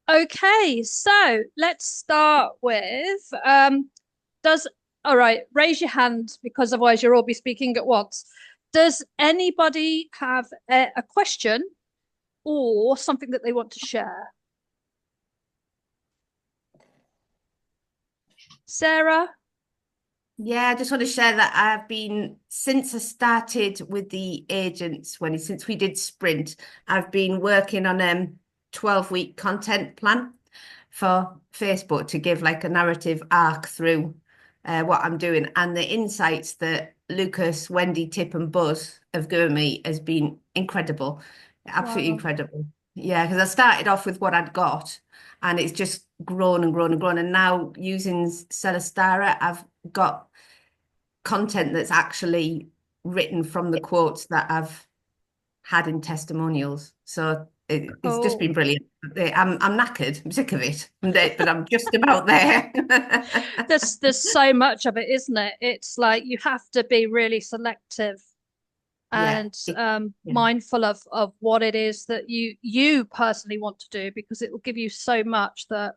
Okay, so let's start with does all right, raise your hand because otherwise you'll all be speaking at once. Does anybody have a question or something that they want to share? Sarah? Yeah, I just want to share that I've been, since I started with the agents, since we did Sprint, I've been working on a 12-week content plan for Facebook to give like a narrative arc through what I'm doing. And the insights that Lucas, Wendy, Tip, and Buzz have given me has been incredible, absolutely Wow. incredible. Yeah, because I started off with what I'd got, and it's just grown and grown and grown. And now using Celestara, I've got content that's actually written from the quotes that I've had in testimonials. So it's just Cool. been brilliant. I'm knackered. I'm sick of it, but I'm just about there. There's so much of it, isn't it? It's like you have to be really selective Yeah, and yeah, mindful of what it is that you personally want to do because it will give you so much that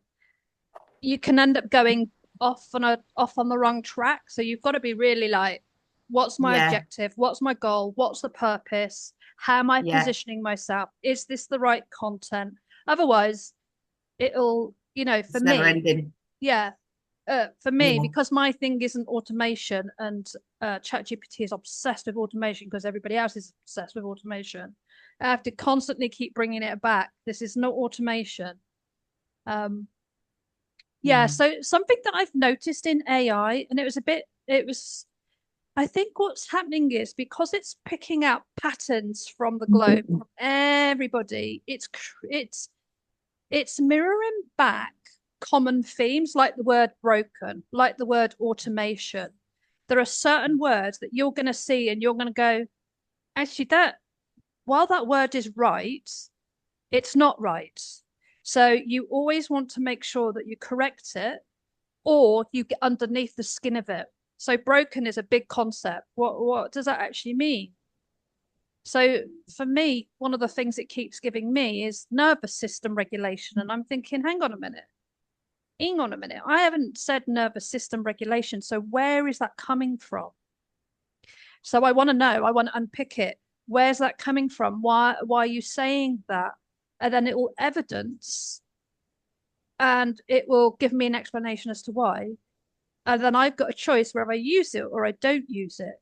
you can end up going off on the wrong track. So you've got to be really like, what's my yeah, objective? What's my goal? What's the purpose? How am I yeah. positioning myself? Is this the right content? Otherwise, it'll, for It's never me, ending. yeah, for me, Yeah, because my thing isn't automation and ChatGPT is obsessed with automation because everybody else is obsessed with automation. I have to constantly keep bringing it back. This is not automation. Um, yeah, yeah. so something that I've noticed in AI, and I think what's happening is because it's picking out patterns from the globe, from everybody, it's mirroring back common themes like the word broken, like the word automation. There are certain words that you're going to see and you're going to go, actually, that while that word is right, it's not right. So you always want to make sure that you correct it or you get underneath the skin of it. So broken is a big concept. What does that actually mean? So for me, one of the things it keeps giving me is nervous system regulation. And I'm thinking, hang on a minute. I haven't said nervous system regulation. So where is that coming from? So I want to know, I want to unpick it. Where's that coming from? Why are you saying that? And then it will evidence and it will give me an explanation as to why. And then I've got a choice whether I use it or I don't use it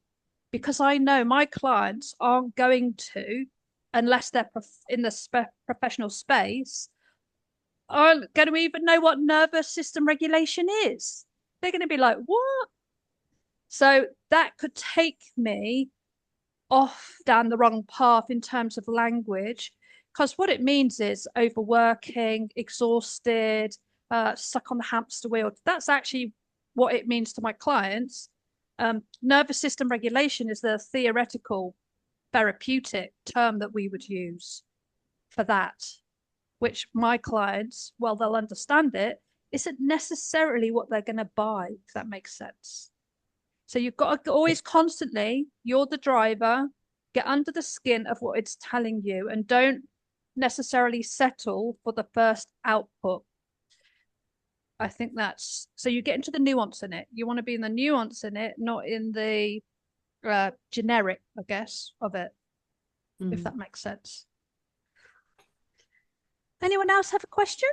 because I know my clients aren't going to, unless they're in the professional space, aren't going to even know what nervous system regulation is. They're going to be like, what? So that could take me off down the wrong path in terms of language because what it means is overworking, exhausted, stuck on the hamster wheel. That's actually what it means to my clients. Nervous system regulation is the theoretical therapeutic term that we would use for that, which my clients, well, they'll understand it, isn't necessarily what they're going to buy, if that makes sense. So you've got to always constantly, you're the driver, get under the skin of what it's telling you and don't necessarily settle for the first output. I think that's so you get into the nuance in it. You want to be in the nuance in it, not in the generic, I guess, of it, if Mm. that makes sense. Anyone else have a question?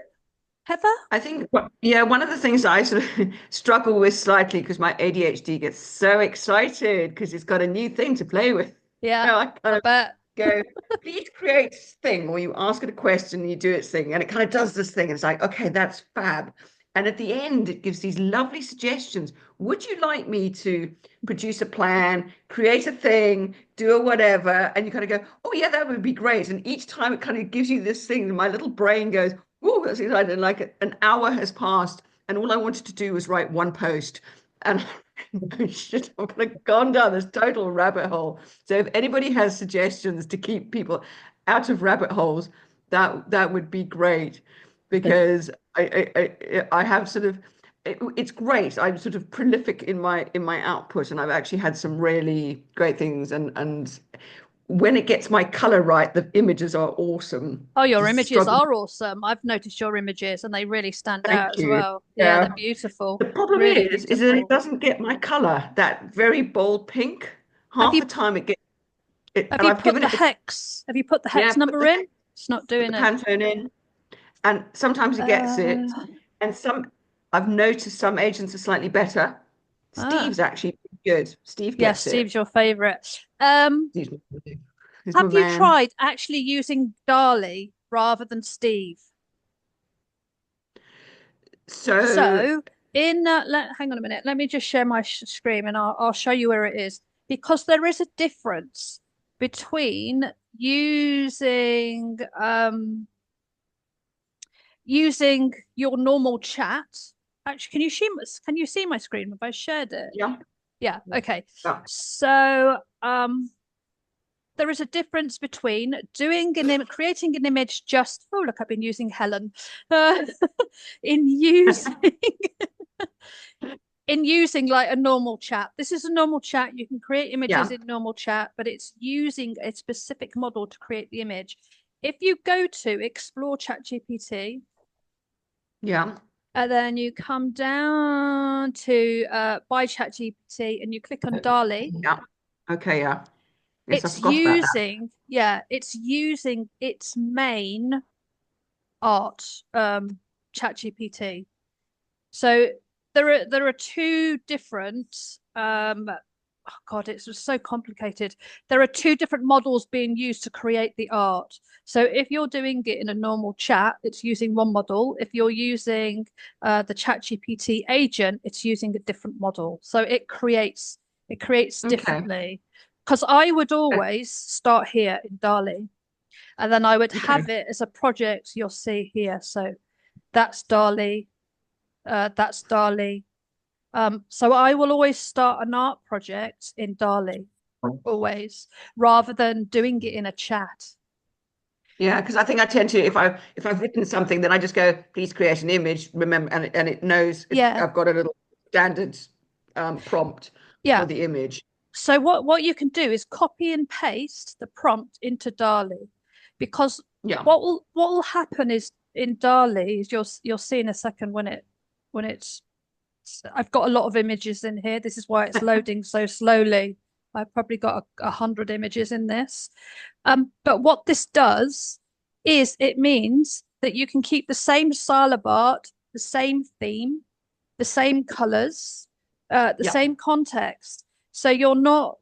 Heather? I think, yeah, one of the things I sort of struggle with slightly because my ADHD gets so excited because it's got a new thing to play with. Yeah, I kind I of bet. go, please create this thing, or you ask it a question and you do its thing, and it kind of does this thing, and it's like, okay, that's fab. And at the end, it gives these lovely suggestions. Would you like me to produce a plan, create a thing, do a whatever? And you kind of go, oh, yeah, that would be great. And each time it kind of gives you this thing, and my little brain goes, oh, that's exciting. And like an hour has passed, and all I wanted to do was write one post. And shit, I've kind of gone down this total rabbit hole. So if anybody has suggestions to keep people out of rabbit holes, that would be great because I have sort of it's great. I'm sort of prolific in my output, and I've actually had some really great things. And when it gets my color right, the images are awesome. Oh, your Just images struggle. are awesome. I've noticed your images and they really stand Thank out as you. well. Yeah, they're Yeah. beautiful. The problem Really is that it beautiful. doesn't get my color, that very bold pink. Have Half you the time it gets it, have and you I've put given the it the hex? Have you put the yeah, hex number in? It's not put the doing it. Pantone in, and sometimes it gets it. Uh, And some I've noticed some agents are slightly better. ah, Steve's actually good. Steve yeah, gets Steve's it. your favorite. He's Have my you man. tried actually using DALL-E rather than Steve? So So hang on a minute. Let me just share my screen and I'll show you where it is because there is a difference between using your normal chat. Actually, can you see my screen? Have I shared it? yeah, Yeah, okay. yeah, So there is a difference between creating an image just oh look, I've been using Helen in using in using like a normal chat. This is a normal chat. You can create images yeah, in normal chat, but it's using a specific model to create the image. If you go to explore ChatGPT, yeah, and then you come down to buy ChatGPT and you click on DALL-E, yeah. Okay, yeah. Yes, I it's forgot about that. it's using its main art ChatGPT. So there are two different oh God, it's just so complicated. There are two different models being used to create the art. So if you're doing it in a normal chat, it's using one model. If you're using the ChatGPT agent, it's using a different model. So it creates Okay, differently. Because I would always start here in DALL-E, and then I would okay, have it as a project you'll see here. So that's DALL-E, that's DALL-E. So I will always start an art project in DALL-E, always, rather than doing it in a chat. yeah. Because I think I tend to, if I've written something, then I just go, please create an image. Remember, and it knows Yeah, I've got a little standard prompt yeah. for the image. So what you can do is copy and paste the prompt into DALL-E, because Yeah. what will happen is in DALL-E is you'll see in a second when it's I've got a lot of images in here. This is why it's loading so slowly. I've probably got 100 images in this. But what this does is it means that you can keep the same style of art, the same theme, the same colors, the Yeah. same context. So you're not,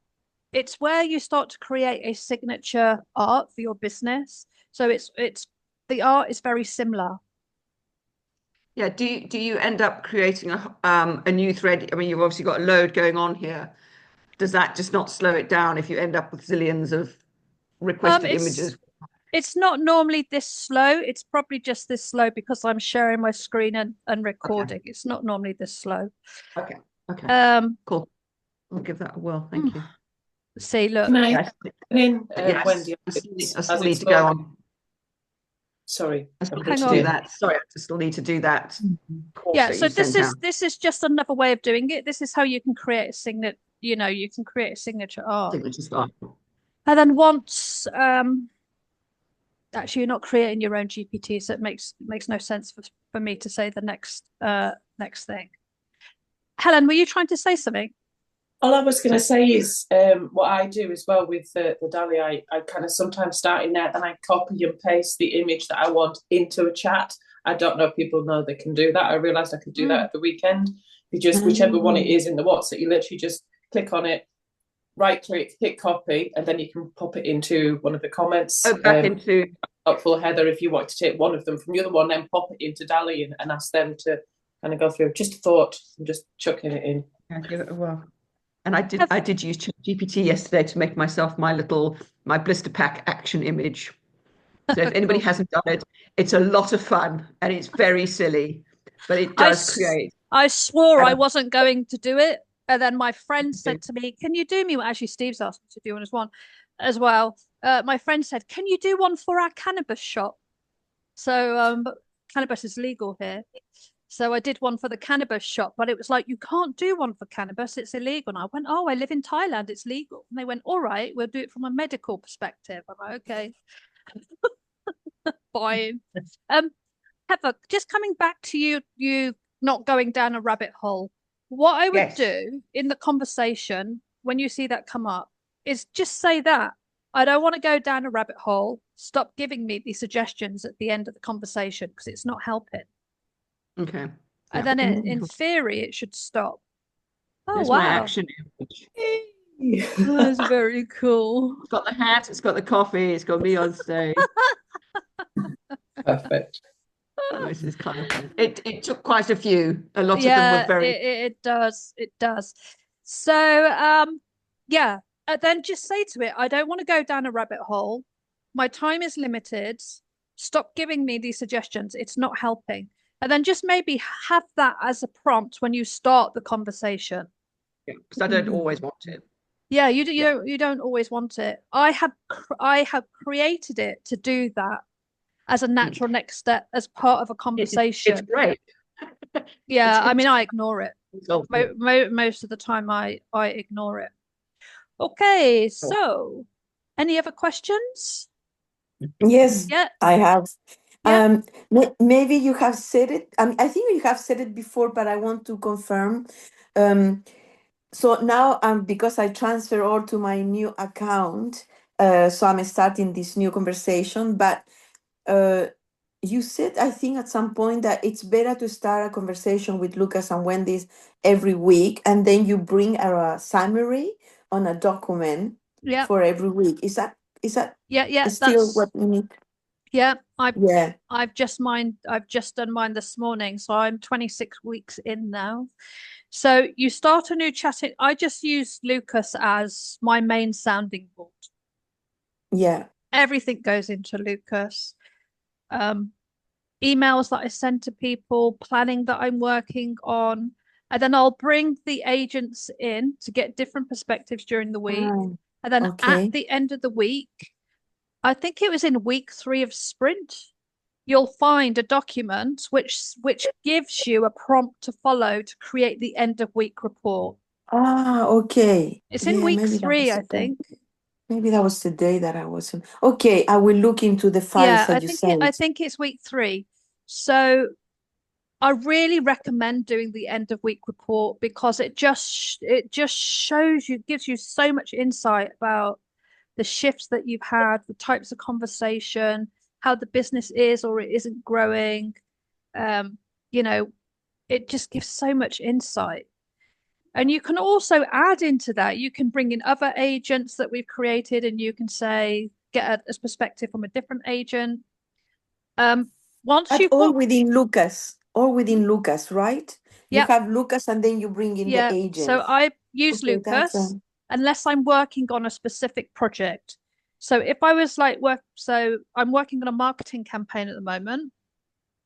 it's where you start to create a signature art for your business. So the art is very similar. Yeah. Do you end up creating a new thread? I mean, you've obviously got a load going on here. Does that just not slow it down if you end up with zillions of Um, requested it's images? It's not normally this slow. It's probably just this slow because I'm sharing my screen and Okay. recording. It's not normally this slow. Okay. Okay. Um, Cool. I'll give that a whirl. mm, Thank you. see, look. Can I Yes. come in, Yes. Wendy, I still as need it's to go spoke? on. Sorry, I I'm still need Hang to do on. continuing. that. Sorry, I still need to do that course Yeah, that so you this sent out. is this is just another way of doing it. This is how you can create a signature, you can create a signature art. Signature style. And then once actually you're not creating your own GPT, so it makes no sense for me to say the next thing. Helen, were you trying to say something? All I was going to say is what I do as well with the DALL-E, I kind of sometimes start in there, then I copy and paste the image that I want into a chat. I don't know if people know they can do that. I realised I could do that at the weekend. You just, whichever one it is in the WhatsApp, you literally just click on it, right click, hit copy, and then you can pop it into one of the comments. Oh, back into. Helpful, Heather, if you want to take one of them from the other one, then pop it into DALL-E and ask them to kind of go through. Just a thought, I'm just chucking it in. Yeah, give it a whirl. And I did Have, I did use GPT yesterday to make myself my blister pack action image. So if anybody cool. hasn't done it, it's a lot of fun and it's very silly, but it I, does s- create. I swore And I wasn't going to do it. And then my friend said to me, can you do me? Actually, Steve's asked me to do one as well. My friend said, can you do one for our cannabis shop? So cannabis is legal here. So I did one for the cannabis shop, but it was like, you can't do one for cannabis, it's illegal. And I went, oh, I live in Thailand, it's legal. And they went, all right, we'll do it from a medical perspective. I'm like, okay, fine. Heather, just coming back to you not going down a rabbit hole. What I would Yes. do in the conversation when you see that come up is just say that. I don't want to go down a rabbit hole. Stop giving me these suggestions at the end of the conversation because it's not helping. Okay. And Yeah. then in theory, it should stop. Oh, There's my wow. action image. That's very cool. It's got the hat, it's got the coffee, it's got me on stage. Perfect. This is kind of fun. It took quite a few. A lot of them Yeah, were very it does. It does. So, yeah, then just say to it, I don't want to go down a rabbit hole. My time is limited. Stop giving me these suggestions. It's not helping. And then just maybe have that as a prompt when you start the conversation. yeah, because I don't always want it. Yeah, you Yeah. don't always want it. I have created it to do that as a natural next step as part of a It's conversation. great. Yeah, I mean, it's I ignore it. all good. Most of the time I ignore it. Okay, Cool. so any other questions? Yes, Yeah, I have. yeah, Maybe you have said it. I think you have said it before, but I want to confirm. So now, because I transfer all to my new account, so I'm starting this new conversation. But you said, I think, at some point that it's better to start a conversation with Lucas and Wendy's every week, and then you bring a summary on a document yeah, for every week. Is that yeah. still what we need? Yeah. Yeah. I've just done mine this morning, so I'm 26 weeks in now. So you start a new chatting. I just use Lucas as my main sounding board. Yeah. Everything goes into Lucas. Emails that I send to people, planning that I'm working on, and then I'll bring the agents in to get different perspectives during the week. Ah, And then okay. at the end of the week, I think it was in week 3 of sprint, you'll find a document which gives you a prompt to follow to create the end of week report. Okay. It's in Yeah, week maybe that 3, was I the day. think. Maybe that was the day that I wasn't. Okay, I will look into the files Yeah, that you I sent. think it's week 3. So I really recommend doing the end of week report because it just shows you, gives you so much insight about the shifts that you've had, the types of conversation, how the business is or it isn't growing. You know, it just gives so much insight. And you can also add into that, you can bring in other agents that we've created and you can say, get a perspective from a different agent. Once But you've got, all within Lucas, right? You yeah, have Lucas and then you bring in the yeah. So agents. I use Okay, that's Lucas unless I'm working on a specific project. So if I was like so I'm working on a marketing campaign at the moment.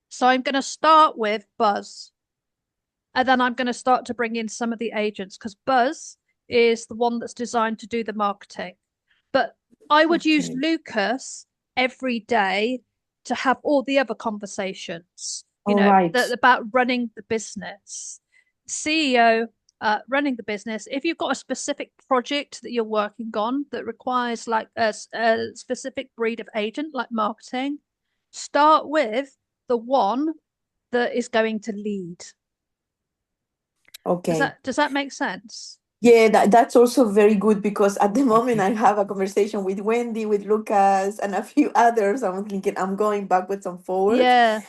So I'm going to start with Buzz. And then I'm going to start to bring in some of the agents because Buzz is the one that's designed to do the marketing. But I would use okay. Lucas every day to have all the other conversations, All right. about running the business. CEO, running the business. If you've got a specific project that you're working on that requires like a specific breed of agent, like marketing, start with the one that is going to lead. Okay. Does that make sense? Yeah, that's also very good because at the moment I have a conversation with Wendy, with Lucas, and a few others. I'm thinking I'm going backwards and forwards.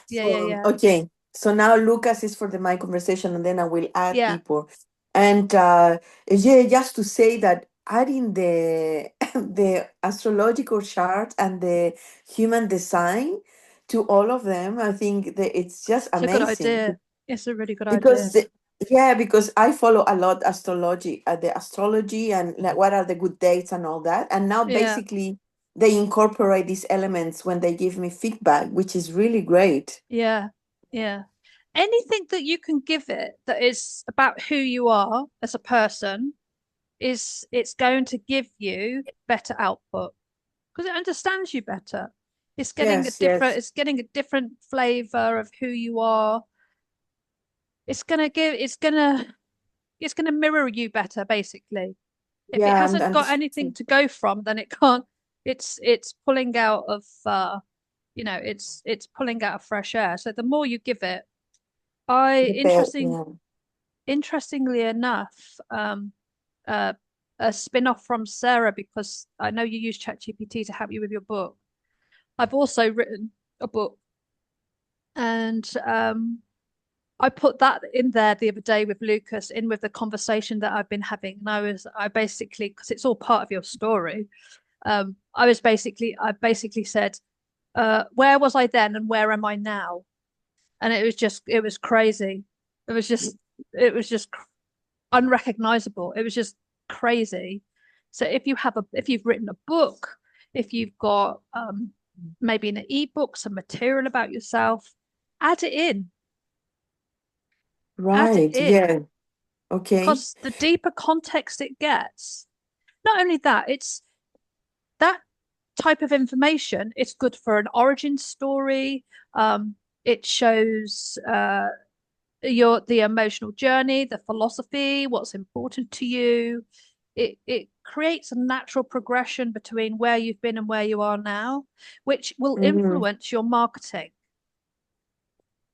Yeah. Okay. So now Lucas is for my conversation, and then I will add Yeah. people. And yeah, just to say that adding the the astrological chart and the human design to all of them, I think that it's just It's a good amazing idea. It's a really good because idea. yeah, because I follow a lot astrology, the astrology and like what are the good dates and all that. And now Yeah. basically they incorporate these elements when they give me feedback, which is really great. Yeah. Yeah. Anything that you can give it that is about who you are as a person it's going to give you better output because it understands you better. It's getting Yes, yes. it's getting a different flavor of who you are. it's gonna mirror you better, basically. If it Yeah, hasn't got anything to go from, then it can't. It's pulling out of it's pulling out of fresh air. So the more you give it, yeah. interestingly enough, uh, a spin-off from Sarah, because I know you use ChatGPT to help you with your book. I've also written a book, and I put that in there the other day with Lucas, in with the conversation that I've been having. And I basically, because it's all part of your story, I basically said, where was I then and where am I now? And it was crazy. It was just, it was just unrecognizable. It was just crazy. So if you've written a book, if you've got maybe an ebook, some material about yourself, add it in. Add it Right. in. Yeah. Okay. Because the deeper context it gets, not only that, it's that type of information. It's good for an origin story. It shows the emotional journey, the philosophy, what's important to you. It creates a natural progression between where you've been and where you are now, which will influence your marketing.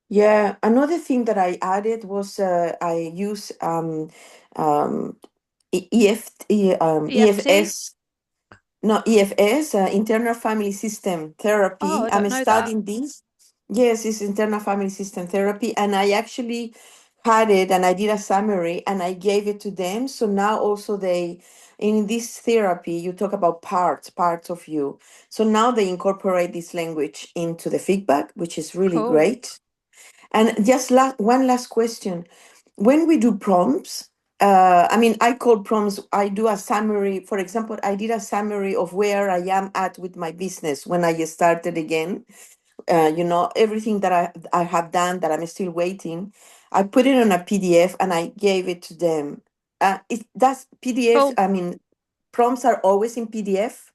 Yeah, another thing that I added was I use EFT. EFS, no, EFS, internal family system Oh, therapy. I I'm don't know that. studying this. Yes, it's internal family system therapy, and I actually had it, and I did a summary, and I gave it to them. So now also in this therapy, you talk about parts of you. So now they incorporate this language into the feedback, which is really Cool. great. And just one last question. When we do prompts, I mean, I call prompts, I do a summary. For example, I did a summary of where I am at with my business when I started again. Everything that I have done that I'm still waiting. I put it on a PDF and I gave it to them. That's PDF. Cool. I mean, prompts are always in PDF.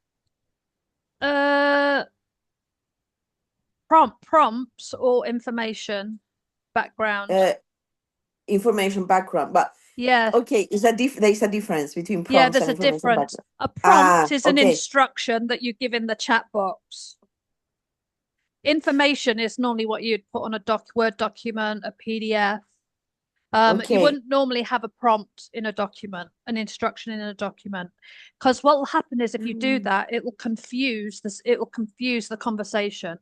Uh, prompts or information background. Information background, but Yeah. okay, there's a difference between Yeah, prompts there's and a information difference. background. A prompt Ah, is an okay. instruction that you give in the chat box. Information is normally what you'd put on a Word document, a PDF. You Okay. wouldn't normally have a prompt in a document, an instruction in a document, because what will happen is if you do that, it will confuse the conversation.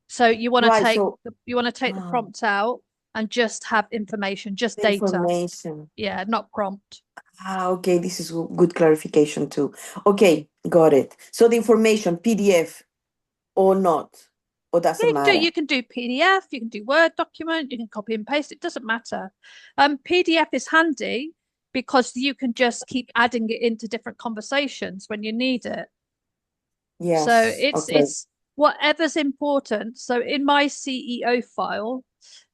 So you want to Right. take So the prompt out and just have information, just the data. information. Yeah, not prompt. Okay. This is good clarification too. Okay. Got it. So the information, PDF or not, or Yeah, doesn't you matter. can do PDF, you can do Word document, you can copy and paste. It doesn't matter. PDF is handy because you can just keep adding it into different conversations when you need it. So Yes. Okay. it's whatever's important. So in my CEO file,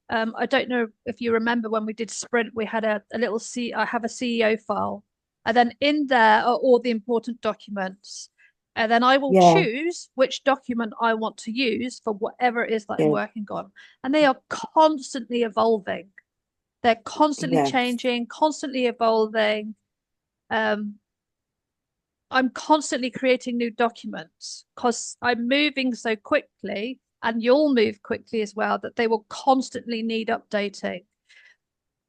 I don't know if you remember when we did Sprint, we had a little I have a CEO file, and then in there are all the important documents. And then I will Yeah. choose which document I want to use for whatever it is that I'm Yeah. working on. And they are constantly evolving. They're constantly Yeah. changing, constantly evolving. I'm constantly creating new documents because I'm moving so quickly, and you'll move quickly as well, that they will constantly need updating,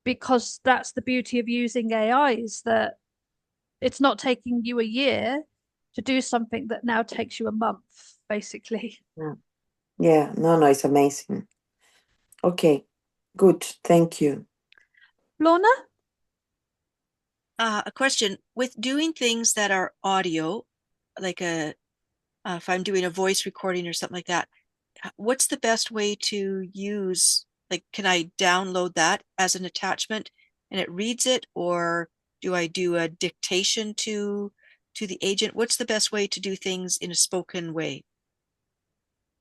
because that's the beauty of using AI, is that it's not taking you a year to do something that now takes you a month, basically. Yeah. Yeah. No, it's amazing. Okay. Good. Thank you. Lorna? A question with doing things that are audio, like if I'm doing a voice recording or something like that, what's the best way to use, like, can I download that as an attachment and it reads it, or do I do a dictation to the agent? What's the best way to do things in a spoken way?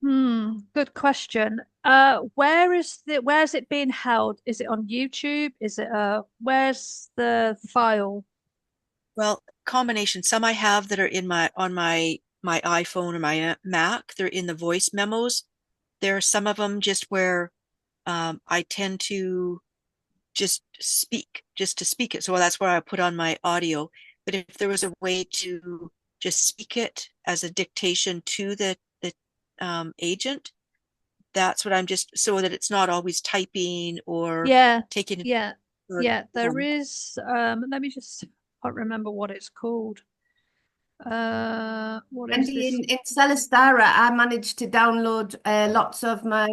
Good question. Where's it being held? Is it on YouTube? Is it where's the file? Well, combination. Some I have that are in on my iPhone or my Mac. They're in the voice memos. There are some of them just where I tend to just to speak it. So that's where I put on my audio. But if there was a way to just speak it as a dictation to the agent, that's what I'm just, so that it's not always typing or Yeah, taking it. yeah, yeah. There is. Let me just. I can't remember what it's called. What is Wendy, this? in Celestara, I managed to download lots of my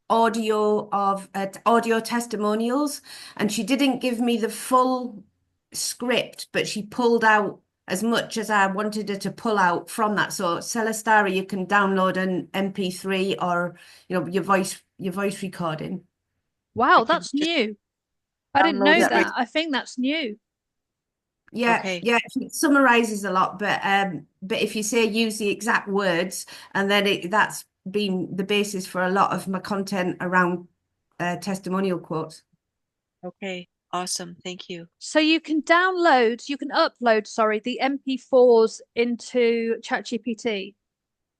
audio testimonials, and she didn't give me the full script, but she pulled out as much as I wanted her to pull out from that. So Celestara, you can download an MP3 or your voice recording. Wow, can that's just new. I didn't download know it. that. I think that's new. Yeah, Okay. yeah, it summarizes a lot, but if you say use the exact words, and then that's been the basis for a lot of my content around testimonial quotes. Okay. Awesome. Thank you. So you can upload, sorry, the MP4s into ChatGPT.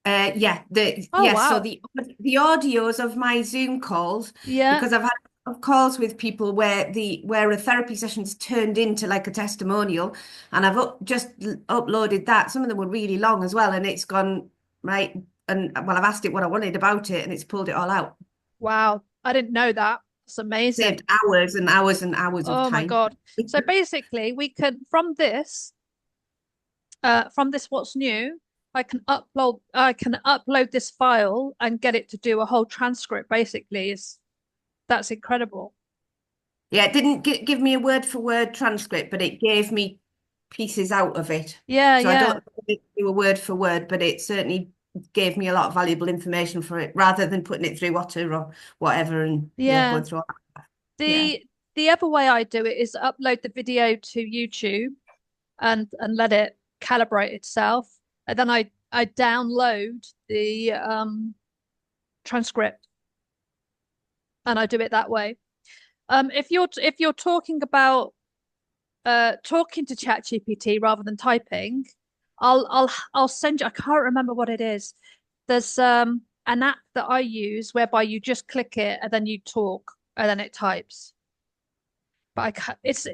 Yeah, Oh, yes, so wow. the audios of my Zoom calls, Yeah. because I've had calls with people where a therapy session's turned into like a testimonial, and I've just uploaded that. Some of them were really long as well, and it's gone right. And well, I've asked it what I wanted about it, and it's pulled it all out. Wow. I didn't know that. It's amazing. Saved hours and hours and hours of Oh my time. God. So basically we can from this what's new, I can upload this file and get it to do a whole transcript basically. That's incredible. Yeah, it didn't give me a word for word transcript, but it gave me pieces out of it. Yeah, So I yeah. don't do a word for word, but it certainly gave me a lot of valuable information for it, rather than putting it through Otter or whatever and Yeah. going through all that. Yeah. The other way I do it is upload the video to YouTube and let it calibrate itself. And then I download the transcript and I do it that way. If you're talking about talking to ChatGPT rather than typing, I'll send you. I can't remember what it is. There's an app that I use whereby you just click it and then you talk and then it types. But I can't, it's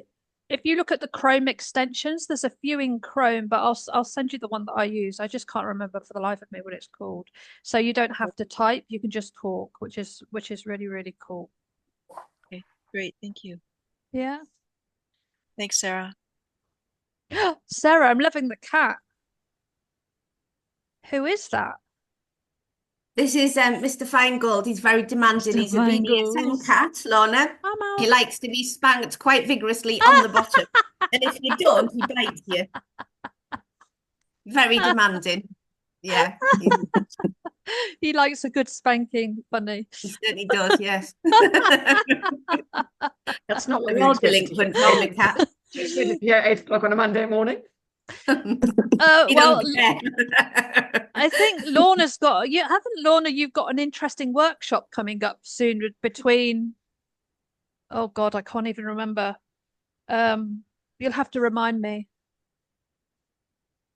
if you look at the Chrome extensions, there's a few in Chrome, but I'll send you the one that I use. I just can't remember for the life of me what it's called. So you don't have to type, you can just talk, which is really, really cool. Okay. Great. Thank you. Yeah. Thanks, Sarah. Sarah, I'm loving the cat. Who is that? This is Mr. Feingold. He's very demanding. Mr. He's a BDSM Feingold. cat, Lorna. I'm out. He likes to be spanked quite vigorously on the bottom. And if you don't, he bites you. Very demanding. Yeah, He likes a good spanking, funny. he certainly does, yes. That's not what We're we all expected. delinquent from the cat. Yeah, 8 o'clock on a Monday morning. He Well, don't care. I think Lorna's got you haven't Lorna, you've got an interesting workshop coming up soon between oh God, I can't even remember. You'll have to remind me.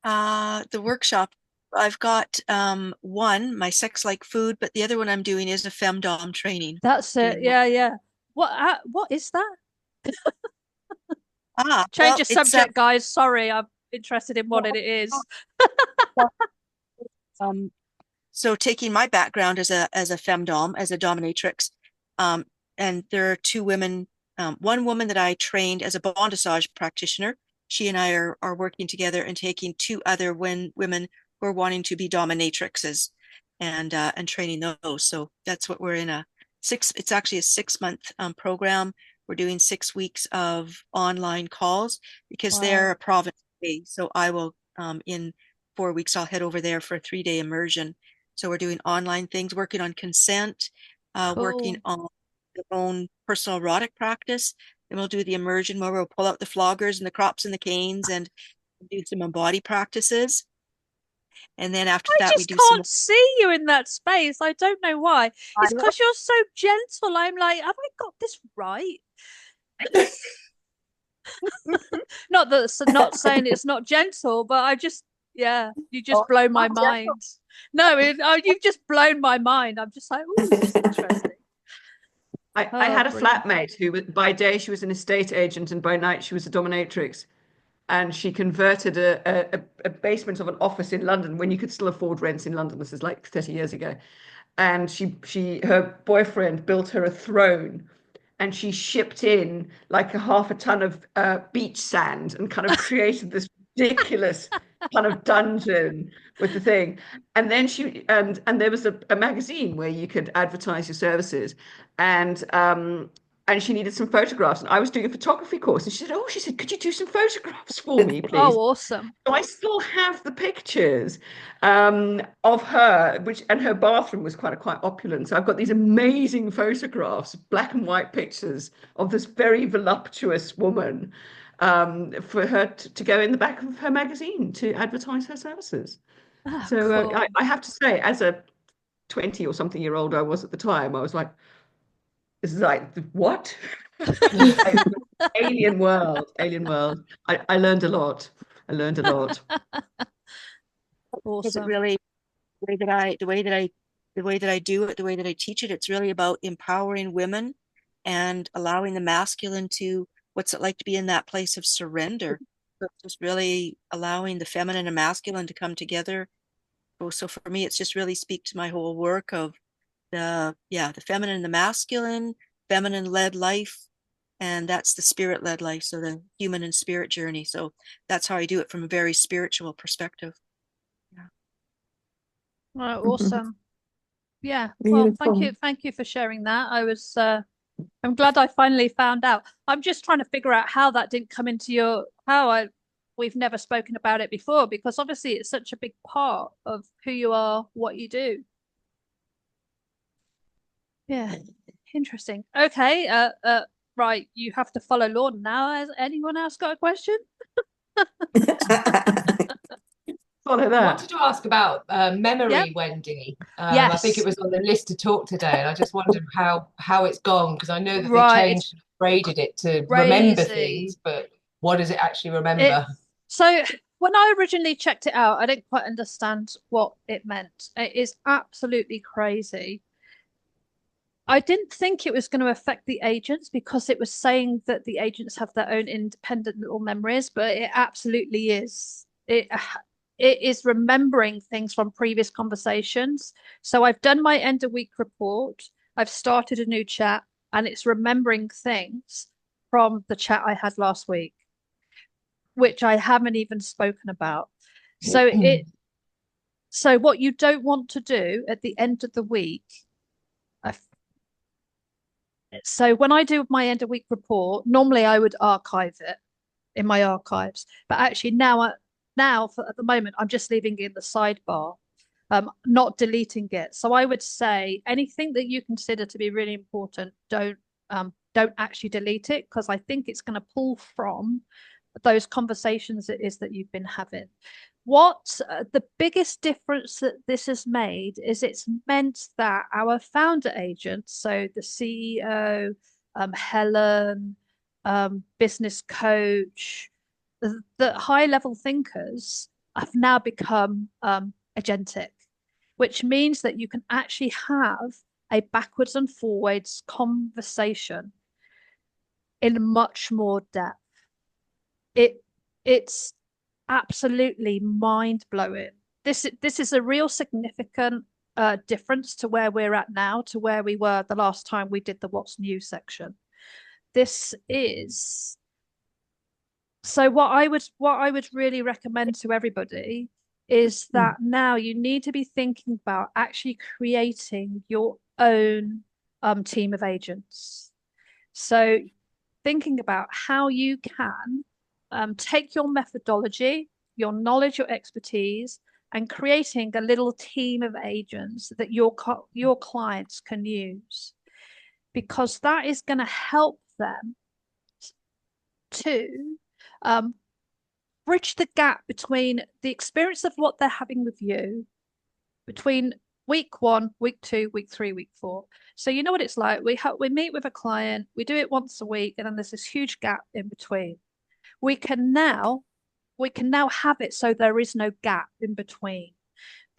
The workshop, I've got one, my sex like food, but the other one I'm doing is a femdom training. That's it. Yeah, yeah. What is that? Change Well, of subject, guys. Sorry, I'm interested in what it is. So taking my background as a femdom, as a dominatrix, and there are two women, one woman that I trained as a bondage practitioner. She and I are working together and taking two other women who are wanting to be dominatrixes and training those. So that's what we're in it's actually a 6-month program. We're doing 6 weeks of online calls because they're a province away. So I will, in 4 weeks, I'll head over there for a 3-day immersion. So we're doing online things, working on consent, working on their own personal erotic practice. Then we'll do the immersion where we'll pull out the floggers and the crops and the canes and do some embody practices. And then after that, we do some. I just can't see you in that space. I don't know why. It's because you're so gentle. I'm like, have I got this right? Not saying it's not gentle, but you just blow my mind. No, you've just blown my mind. I'm just like, oh, this is interesting. I Oh, had a brilliant. flatmate who, by day, she was an estate agent, and by night, she was a dominatrix. And she converted a basement of an office in London when you could still afford rents in London. This is like 30 years ago. And her boyfriend built her a throne, and she shipped in like a half a ton of beach sand and kind of created this ridiculous kind of dungeon with the thing. And then and there was a magazine where you could advertise your services, and and she needed some photographs. And I was doing a photography course, and she said, could you do some photographs for me, please? Oh, awesome. So I still have the pictures of her, and her bathroom was quite opulent. So I've got these amazing photographs, black and white pictures of this very voluptuous woman, for her to go in the back of her magazine to advertise her services. Oh, So cool. I have to say, as a 20 or something year old I was at the time, I was like, this is like, what? Alien world, alien world. I learned a lot. I learned a lot. Is it Awesome. really the way that I do it, the way that I teach it, it's really about empowering women and allowing the masculine to, what's it like to be in that place of surrender. So it's just really allowing the feminine and masculine to come together. So for me, it's just really speak to my whole work of the feminine and the masculine, feminine led life, and that's the spirit led life. So the human and spirit journey. So that's how I do it from a very spiritual perspective. Oh, awesome. Yeah. Well, Beautiful. thank you for sharing that. I'm glad I finally found out. I'm just trying to figure out how that didn't come into we've never spoken about it before, because obviously it's such a big part of who you are, what you do. Yeah. Interesting. Okay. Right. You have to follow Lorna now. Has anyone else got a question? Follow I that. wanted to ask about memory, Yep. Wendy. Yes. I think it was on the list to talk today, and I just wondered how it's gone, because I know that they Right. changed and upgraded it to remember Crazy. things, but what does it actually remember? So when I originally checked it out, I didn't quite understand what it meant. It is absolutely crazy. I didn't think it was going to affect the agents because it was saying that the agents have their own independent little memories, but it absolutely is. It is remembering things from previous conversations. So I've done my end of week report. I've started a new chat, and it's remembering things from the chat I had last week, which I haven't even spoken about. So what you don't want to do at the end of the week, so when I do my end of week report, normally I would archive it in my archives, but actually now at the moment I'm just leaving it in the sidebar, not deleting it. So I would say anything that you consider to be really important, don't actually delete it, because I think it's going to pull from those conversations it is that you've been having. What the biggest difference that this has made is it's meant that our founder agents, so the CEO, Helen, business coach, the high level thinkers have now become agentic, which means that you can actually have a backwards and forwards conversation in much more depth. It's absolutely mind blowing. This is a real significant difference to where we're at now to where we were the last time we did the what's new section. This is so what I would really recommend to everybody is that now you need to be thinking about actually creating your own team of agents. So thinking about how you can take your methodology, your knowledge, your expertise, and creating a little team of agents that your clients can use, because that is going to help them to bridge the gap between the experience of what they're having with you between week 1, week 2, week 3, week 4. So you know what it's like. We meet with a client, we do it once a week, and then there's this huge gap in between. We can now have it so there is no gap in between.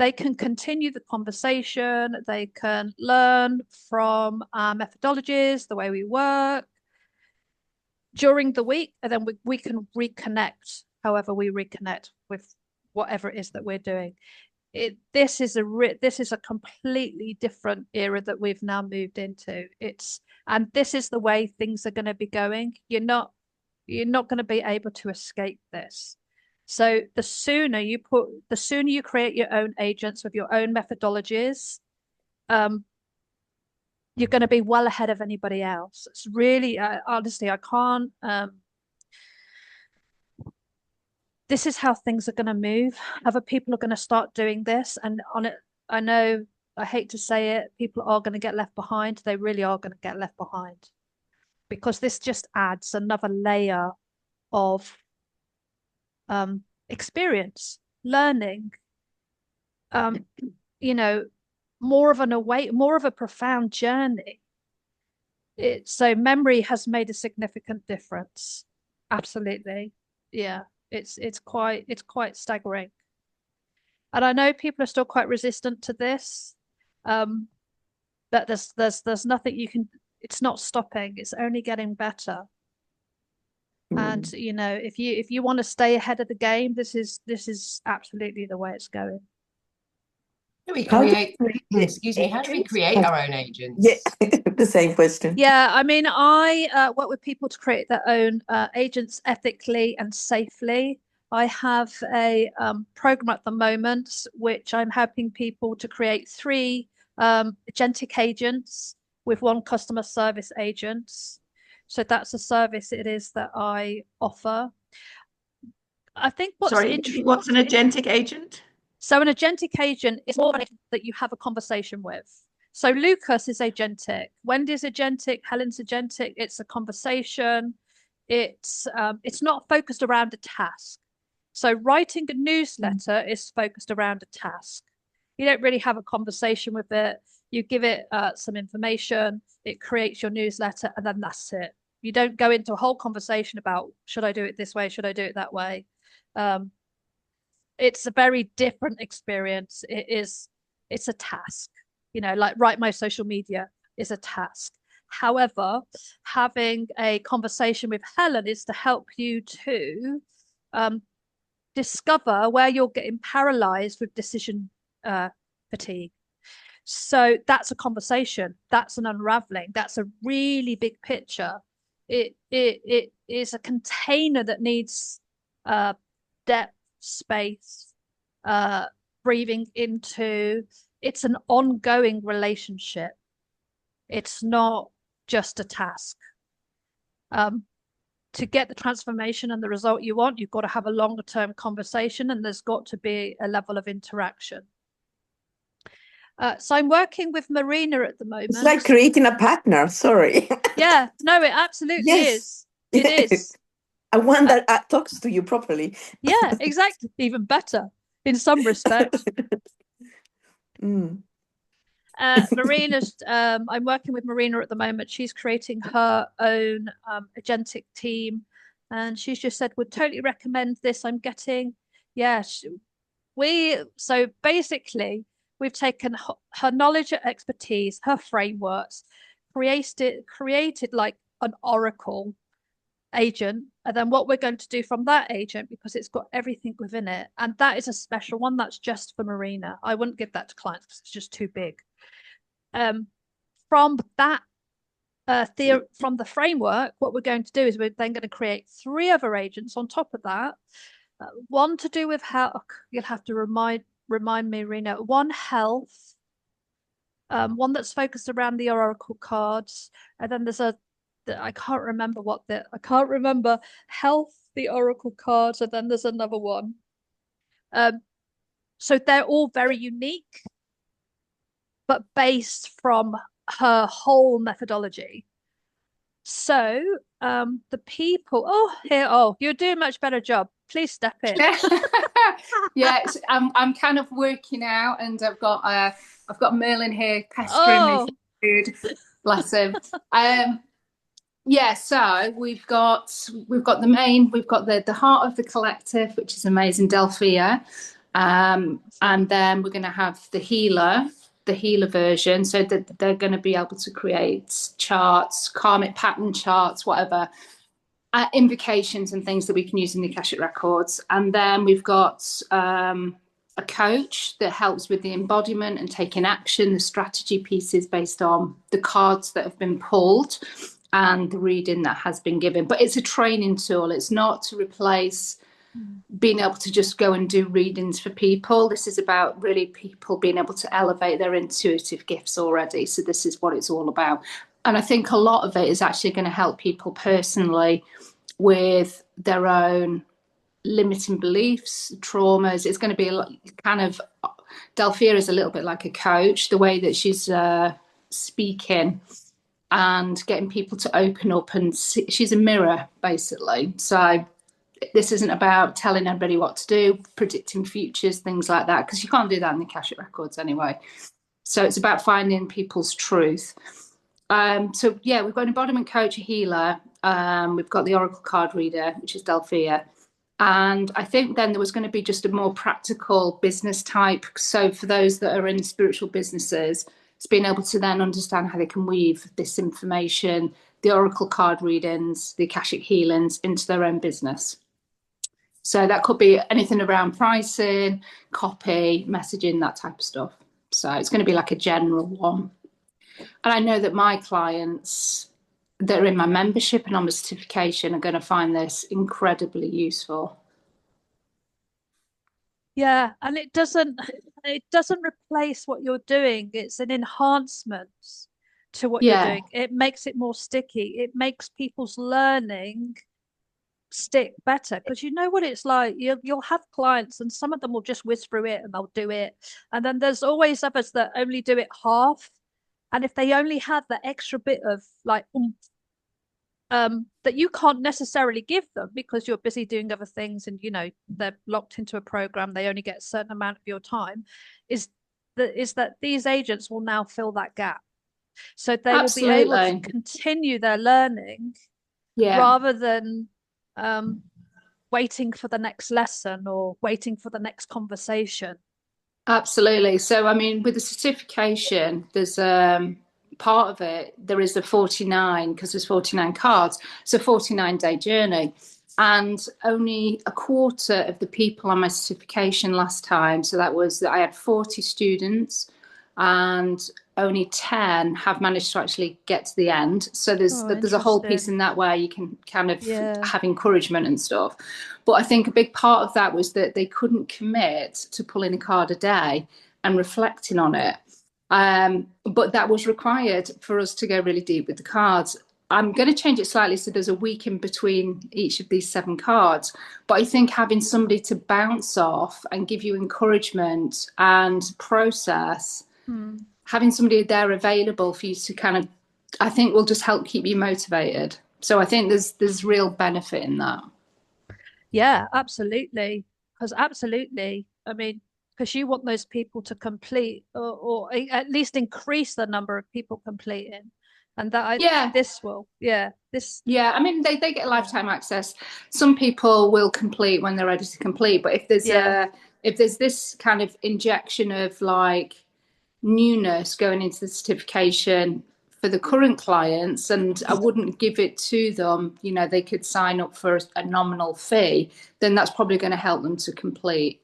they can continue the conversation, they can learn from our methodologies, the way we work during the week, and then we can reconnect however we reconnect with whatever it is that we're doing. This is a completely different era that we've now moved into. And this is the way things are going to be going. You're not going to be able to escape this. So the sooner you create your own agents with your own methodologies, you're going to be well ahead of anybody else. It's really, honestly, I can't. This is how things are going to move. Other people are going to start doing this, and on it, I know, I hate to say it, people are going to get left behind. They really are going to get left behind, because this just adds another layer of experience, learning, you know, more of a profound journey. So memory has made a significant difference. Absolutely. Yeah. It's quite staggering. And I know people are still quite resistant to this. But there's nothing you can, it's not stopping, it's only getting better. And you know, if you want to stay ahead of the game, this is absolutely the way it's going. How do we create, excuse me, how do we create our own agents? Yeah, the same question. Yeah, I mean, I work with people to create their own agents ethically and safely. I have a program at the moment which I'm helping people to create 3 agentic agents with 1 customer service agent. So that's a service it is that I offer. I think what's an agentic agent? So an agentic agent is more that you have a conversation with. So Lucas is agentic, Wendy's agentic, Helen's agentic. It's a conversation. It's not focused around a task. So writing a newsletter is focused around a task. You don't really have a conversation with it. You give it some information, it creates your newsletter, and then that's it. You don't go into a whole conversation about, should I do it this way? Should I do it that way? It's a very different experience. It's a task, you know, like write my social media is a task. However, having a conversation with Helen is to help you to discover where you're getting paralyzed with decision fatigue. So that's a conversation. That's an unraveling. That's a really big picture. It is a container that needs depth, space, breathing into. It's an ongoing relationship. It's not just a task. To get the transformation and the result you want, you've got to have a longer term conversation, and there's got to be a level of interaction. So I'm working with Marina at the moment. It's like creating a partner. Sorry. Yeah, no, it absolutely is. It is. And one that talks to you properly. Yeah, exactly. Even better in some respects. Marina's, I'm working with Marina at the moment. She's creating her own agentic team, and she's just said, would totally recommend this. I'm getting, yeah. So basically, we've taken her knowledge and expertise, her frameworks, created like an oracle agent, and then what we're going to do from that agent, because it's got everything within it, and that is a special one that's just for Marina. I wouldn't give that to clients because it's just too big. From that from the framework, what we're going to do is we're then going to create 3 other agents on top of that. One to do with health. You'll have to remind me, Rena. One health, one that's focused around the oracle cards, and then there's I can't remember health, the oracle cards, and then there's another one. So they're all very unique, but based from her whole methodology. So the people, you're doing a much better job. Please step in. Yeah, I'm kind of working out, and I've got Merlin here pestering me for food. Bless him. Yeah, so we've got the heart of the collective, which is amazing, Delphia. And then we're going to have the healer version, so that they're going to be able to create charts, karmic pattern charts, whatever, invocations and things that we can use in the Akashic records. And then we've got a coach that helps with the embodiment and taking action, the strategy pieces based on the cards that have been pulled and the reading that has been given. But it's a training tool. It's not to replace being able to just go and do readings for people. This is about really people being able to elevate their intuitive gifts already. So this is what it's all about. And I think a lot of it is actually going to help people personally with their own limiting beliefs, traumas. It's going to be a lot, kind of, Delphia is a little bit like a coach, the way that she's speaking and getting people to open up, and she's a mirror basically. So this isn't about telling everybody what to do, predicting futures, things like that, because you can't do that in the Akashic records anyway. So it's about finding people's truth. So yeah, we've got an embodiment coach, a healer. We've got the oracle card reader, which is Delphia. And I think then there was going to be just a more practical business type. So for those that are in spiritual businesses, it's being able to then understand how they can weave this information, the oracle card readings, the Akashic healings into their own business. So that could be anything around pricing, copy, messaging, that type of stuff. So it's going to be like a general one. And I know that my clients that are in my membership and on my certification are going to find this incredibly useful. Yeah, and it doesn't replace what you're doing. It's an enhancement to what you're doing. It makes it more sticky. It makes people's learning stick better, because you know what it's like. You'll have clients and some of them will just whiz through it and they'll do it, and then there's always others that only do it half, and if they only had that extra bit of like that you can't necessarily give them because you're busy doing other things, and you know they're locked into a program, they only get a certain amount of your time, is that these agents will now fill that gap, so they will be able to continue their learning rather than waiting for the next lesson or waiting for the next conversation. Absolutely. So I mean, with the certification, there's part of it, there is a 49, because there's 49 cards, so 49-day journey, and only a quarter of the people on my certification last time, so that was that I had 40 students and only 10 have managed to actually get to the end. So there's a whole piece in that where you can kind of have encouragement and stuff. But I think a big part of that was that they couldn't commit to pulling a card a day and reflecting on it. But that was required for us to go really deep with the cards. I'm going to change it slightly so there's a week in between each of these 7 cards. But I think having somebody to bounce off and give you encouragement and process, having somebody there available for you to kind of, I think will just help keep you motivated. So I think there's real benefit in that. Yeah, absolutely. I mean, because you want those people to complete or at least increase the number of people completing. And that I mean, they get lifetime access. Some people will complete when they're ready to complete, but if there's this kind of injection of like newness going into the certification for the current clients, and I wouldn't give it to them, you know, they could sign up for a nominal fee, then that's probably going to help them to complete.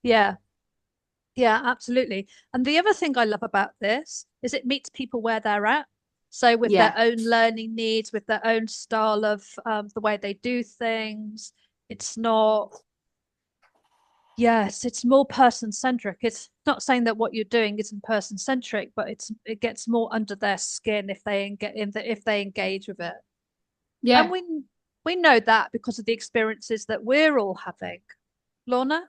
Yeah, absolutely. And the other thing I love about this is it meets people where they're at. So with their own learning needs, with their own style of the way they do things, it's not, it's more person-centric. It's not saying that what you're doing isn't person-centric, but it gets more under their skin if they engage with it. Yeah. And we know that because of the experiences that we're all having. Lorna?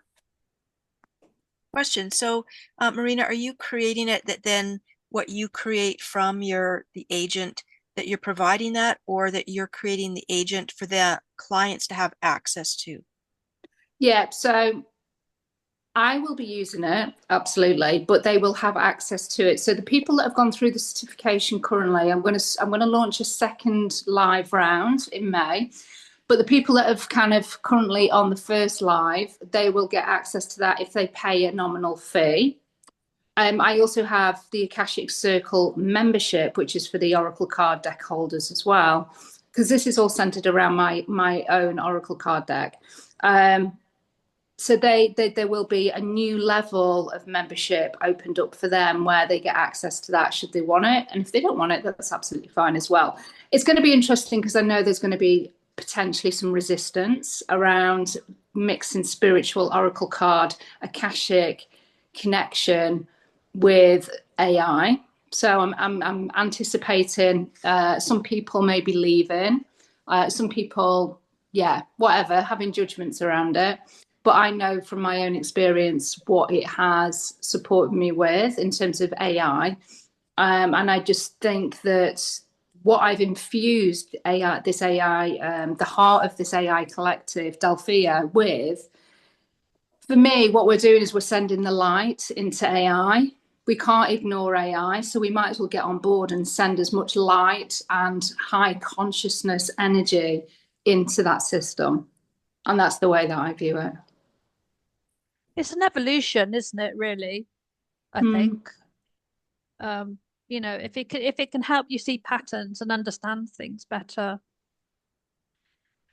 Question. So, Marina, are you creating it that then what you create from the agent, that you're providing that, or that you're creating the agent for the clients to have access to? Yeah, so I will be using it, absolutely, but they will have access to it. So the people that have gone through the certification currently, I'm going to launch a second live round in May. But the people that have kind of currently on the first live, they will get access to that if they pay a nominal fee. I also have the Akashic Circle membership, which is for the Oracle card deck holders as well, because this is all centered around my own Oracle card deck. So there will be a new level of membership opened up for them where they get access to that should they want it. And if they don't want it, that's absolutely fine as well. It's going to be interesting because I know there's going to be potentially some resistance around mixing spiritual Oracle card, Akashic connection with AI. So I'm anticipating some people may be leaving, some people, whatever, having judgments around it. But I know from my own experience what it has supported me with in terms of AI. And I just think that what I've infused this AI, the heart of this AI collective, DALL-E, with, for me, what we're doing is we're sending the light into AI. We can't ignore AI, so we might as well get on board and send as much light and high consciousness energy into that system. And that's the way that I view it. It's an evolution, isn't it, really? I think. If it can help you see patterns and understand things better.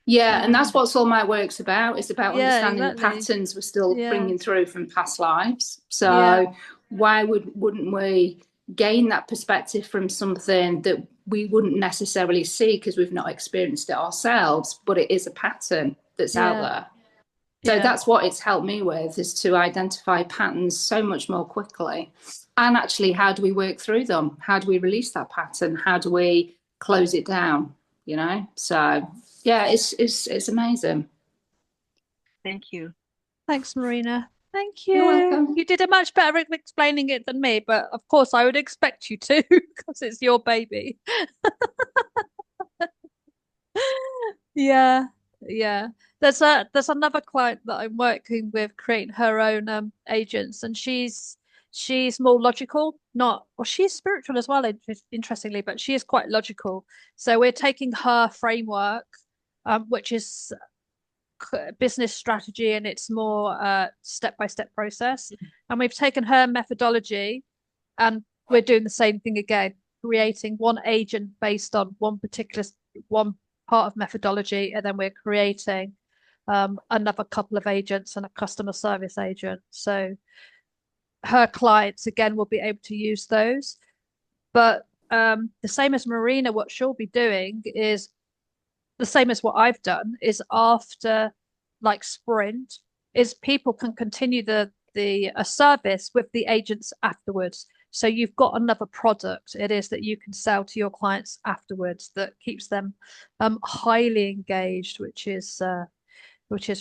Yeah, and that's what all my work's about. It's about understanding exactly. the patterns we're still bringing through from past lives. So why wouldn't we gain that perspective from something that we wouldn't necessarily see because we've not experienced it ourselves, but it is a pattern that's out there. So that's what it's helped me with, is to identify patterns so much more quickly. And actually, how do we work through them? How do we release that pattern? How do we close it down? So yeah, it's amazing. Thank you. Thanks, Marina. Thank you. You're welcome. You did a much better at explaining it than me, but of course I would expect you to because it's your baby. Yeah. There's another client that I'm working with creating her own agents, and she's more logical, she's spiritual as well, interestingly, but she is quite logical. So we're taking her framework, which is business strategy, and it's more step-by-step process. And we've taken her methodology and we're doing the same thing again, creating one agent based on one part of methodology, and then we're creating another couple of agents and a customer service agent. So her clients again will be able to use those. But the same as Marina, what she'll be doing is the same as what I've done, is after like sprint, is people can continue a service with the agents afterwards. So you've got another product it is that you can sell to your clients afterwards that keeps them highly engaged, which is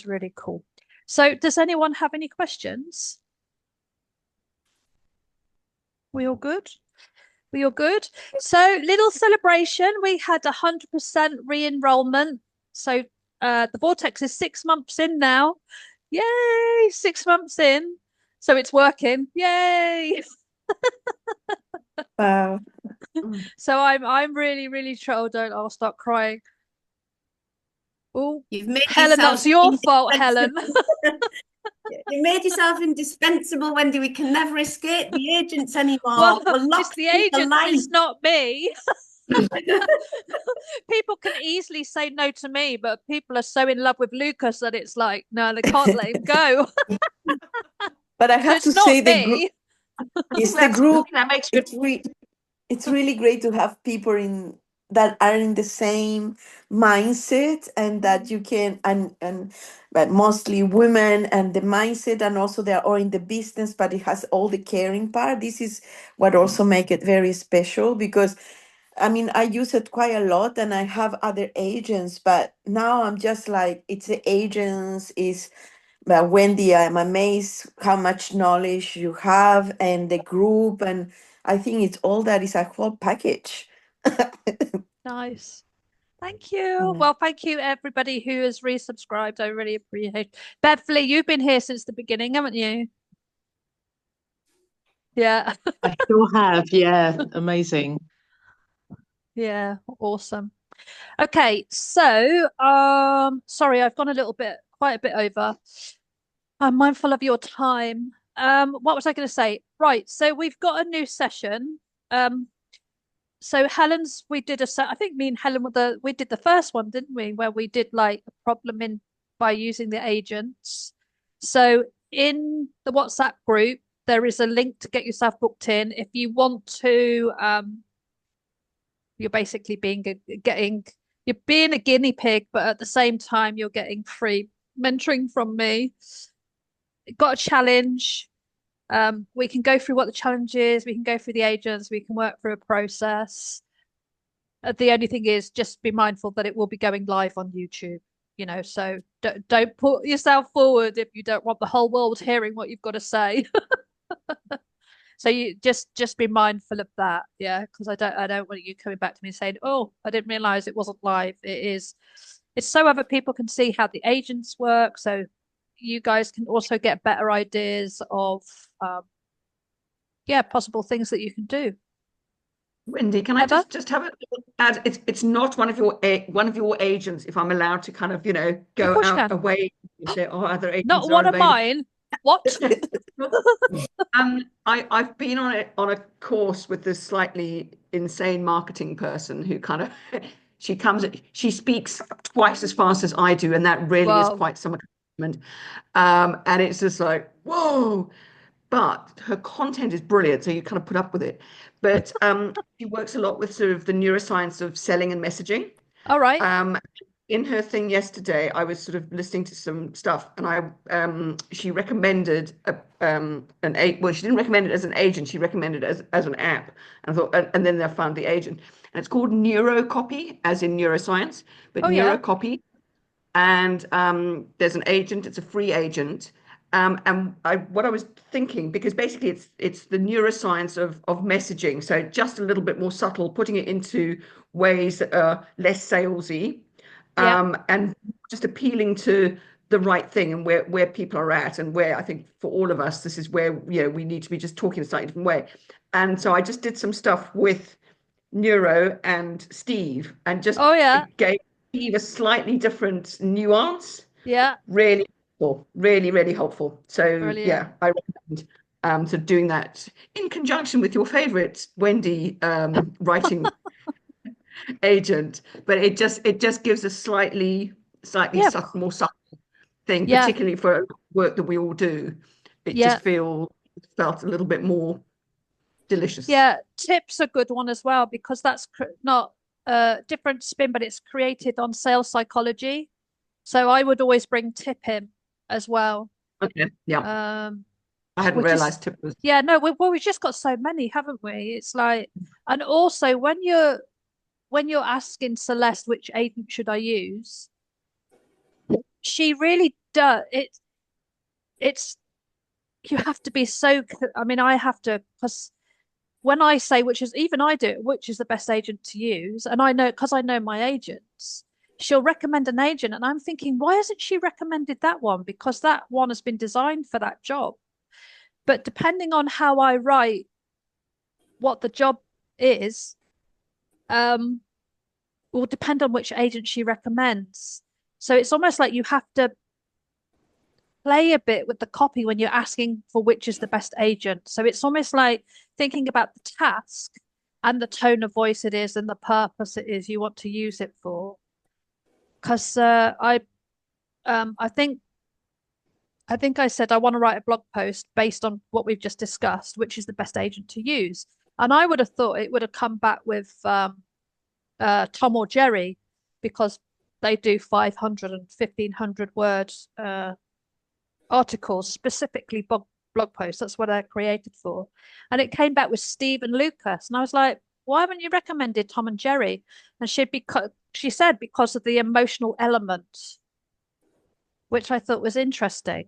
really cool. So does anyone have any questions? We all good? We all good? So little celebration. We had 100% re-enrollment. So the Vortex is 6 months in now. Yay! 6 months in. So it's working. Yay! Wow. So I'm really, really thrilled. I'll start crying. Oh, You've made Helen, that's your fault, Helen. You made yourself indispensable, Wendy. We can never escape the agents anymore. Well, We're locked it's the in agent, line. it's not me. People can easily say no to me, but people are so in love with Lucas that it's like, no, they can't let him go. But I have to say the group. It's the group. That makes It's really great to have people that are in the same mindset, and that you can but mostly women, and the mindset, and also they're all in the business, but it has all the caring part. This is what also make it very special, because I mean, I use it quite a lot and I have other agents, but now I'm just like, it's the agents, but Wendy, I'm amazed how much knowledge you have, and the group, and I think it's all that is a whole package. Nice. Thank you. Well, thank you everybody who has resubscribed. I really appreciate it. Beverly, you've been here since the beginning, haven't you? Yeah. I sure have. Yeah, amazing. Yeah, awesome. Okay, so sorry, I've gone quite a bit over. I'm mindful of your time. What was I going to say? Right, so we've got a new session. So Helen's, we did a set. I think me and Helen we did the first one, didn't we? Where we did like a problem in by using the agents. So in the WhatsApp group, there is a link to get yourself booked in. If you want to, you're basically you're being a guinea pig, but at the same time, you're getting free mentoring from me. Got a challenge. We can go through what the challenge is. We can go through the agents. We can work through a process. The only thing is just be mindful that it will be going live on YouTube, so don't put yourself forward if you don't want the whole world hearing what you've got to say. So you just be mindful of that, yeah, because I don't want you coming back to me and saying, oh, I didn't realize it wasn't live. It's so other people can see how the agents work, so you guys can also get better ideas of possible things that you can do. Wendy, can Heather? I just have a add? It's not one of your agents. If I'm allowed to kind of go out away and say, oh, other agents not are one available. of mine. What? I've been on a course with this slightly insane marketing person who kind of she speaks twice as fast as I do, and that really is quite some accomplishment. And it's just like, whoa. But her content is brilliant, so you kind of put up with it. But she works a lot with sort of the neuroscience of selling and messaging. All right. In her thing yesterday, I was sort of listening to some stuff, and she recommended well, she didn't recommend it as an agent, she recommended it as an app. And I thought, and then I found the agent, and it's called Neurocopy, as in neuroscience, but Neurocopy. And there's an agent, it's a free agent. And what I was thinking, because basically it's the neuroscience of messaging, so just a little bit more subtle, putting it into ways that are less salesy, and just appealing to the right thing and where people are at, and where I think for all of us, this is where we need to be just talking a slightly different way. And so I just did some stuff with Neuro and Steve, and just gave Steve a slightly different nuance. Yeah. Really helpful, really, really helpful. So Brilliant. yeah, I recommend sort of doing that in conjunction with your favorite Wendy writing agent. But it just gives a slightly more subtle thing, particularly for work that we all do. It just felt a little bit more delicious. Yeah, tip's a good one as well, because that's not a different spin, but it's created on sales psychology. So I would always bring tip in as well. Okay, yeah. I hadn't realized tip was. Yeah, no, we've just got so many, haven't we? It's like, and also when you're asking Celeste which agent should I use, she really does it's you have to be so. I mean, I have to, because when I say which is the best agent to use, and I know because I know my agents, she'll recommend an agent, and I'm thinking, why hasn't she recommended that one? Because that one has been designed for that job. But depending on how I write what the job is, will depend on which agent she recommends. So it's almost like you have to play a bit with the copy when you're asking for which is the best agent. So it's almost like thinking about the task and the tone of voice it is and the purpose it is you want to use it for. Because I think I said I want to write a blog post based on what we've just discussed, which is the best agent to use. And I would have thought it would have come back with Tom or Jerry, because they do 500 and 1,500 words articles, specifically blog posts. That's what they're created for. And it came back with Steve and Lucas. And I was like, why haven't you recommended Tom and Jerry? And she said because of the emotional element, which I thought was interesting.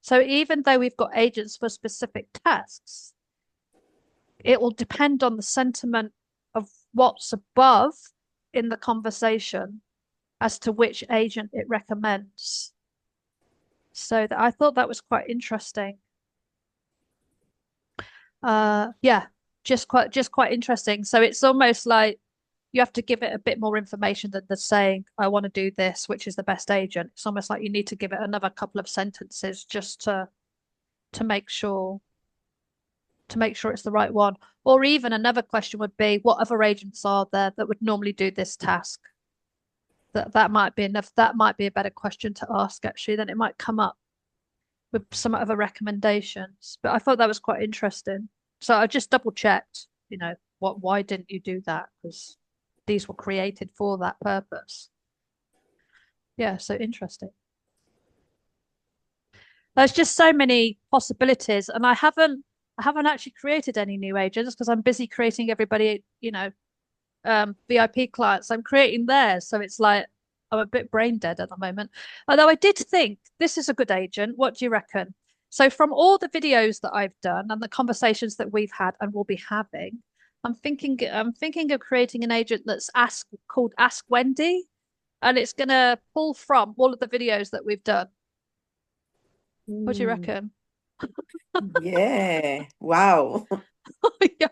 So even though we've got agents for specific tasks, it will depend on the sentiment of what's above in the conversation as to which agent it recommends. So I thought that was quite interesting. Yeah, just quite interesting. So it's almost like you have to give it a bit more information than the saying, I want to do this, which is the best agent. It's almost like you need to give it another couple of sentences just to make sure it's the right one. Or even another question would be, what other agents are there that would normally do this task? That might be enough. That might be a better question to ask, actually. Then it might come up with some other recommendations. But I thought that was quite interesting. So I just double checked, why didn't you do that? Because these were created for that purpose. Yeah, so interesting. There's just so many possibilities, and I haven't actually created any new agents because I'm busy creating everybody, VIP clients. I'm creating theirs, so it's like I'm a bit brain dead at the moment. Although I did think this is a good agent. What do you reckon? So from all the videos that I've done and the conversations that we've had and will be having, I'm thinking of creating an agent that's called Ask Wendy, and it's gonna pull from all of the videos that we've done. What do you reckon? Yeah. Wow. Yeah,